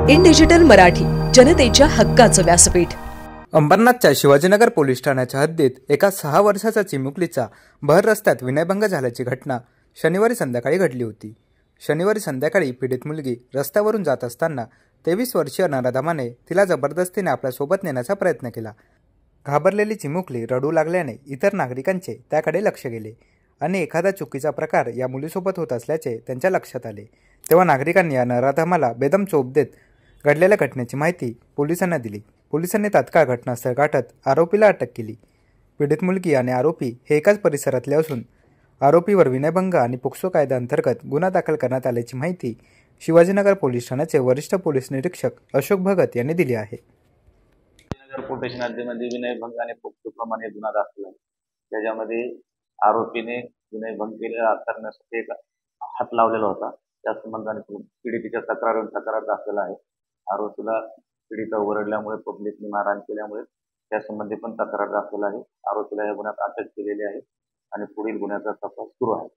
In digital Marathi, जनतेच्या हक्काचं व्यासपीठ। अंबरनाथच्या शिवाजीनगर पोलीस ठाण्याच्या हद्दीत एका 6 वर्षाचा चिमुकलीचा भर रस्त्यात विनयभंग झाल्याची घटना शनिवारी संध्याकाळी घडली होती। शनिवारी संध्याकाळी पीडित मुलगी रस्त्यावरून जात असताना 23 वर्षीय नराधमाने तिला जबरदस्तीने आपल्या सोबत नेण्याचा प्रयत्न केला। घाबरलेली चिमुकली रडू लागल्याने इतर नागरिकांचे त्याकडे लक्ष गेले आणि एखादा चुकीचा प्रकार या मुलीसोबत होत असल्याचे त्यांच्या लक्षात आले। तेव्हा नागरिकांनी या नराधमाला बेदम चोप देत घडलेल्या घटनेची माहिती पोलिसांना दिली। पोलिसांनी तात्काळ घटनास्थळ गाठत आरोपीला अटक केली। पीडित मुलगी आणि आरोपी हे एकाच परिसरातले असून आरोपीवर विनयभंग आणि पोक्सो कायद्याअंतर्गत गुन्हा दाखल करण्यात आल्याची माहिती शिवाजीनगर पोलीस ठाण्याचे वरिष्ठ पोलीस निरीक्षक अशोक भगत यांनी दिली आहे। शिवाजीनगर पोलीस ठाण्यामध्ये विनयभंग आणि पोक्सो प्रमाणे गुन्हा दाखल आहे। त्याच्यामध्ये आरोपीने विनयभंग करण्यासाठी एक हात लावलेला होता। त्या संबंधाने पीडितेच्या तक्रार दाखल आहे। आरोपीला पीडिता ओरडल्यामुळे पब्लिकने मारहाण केल्यामुळे त्यासंबंधी पण तक्रार दाखल आहे। आरोपीला या गुन्ह्यात अटक केलेली आहे आणि पुढील गुन्ह्याचा तपास सुरू आहे।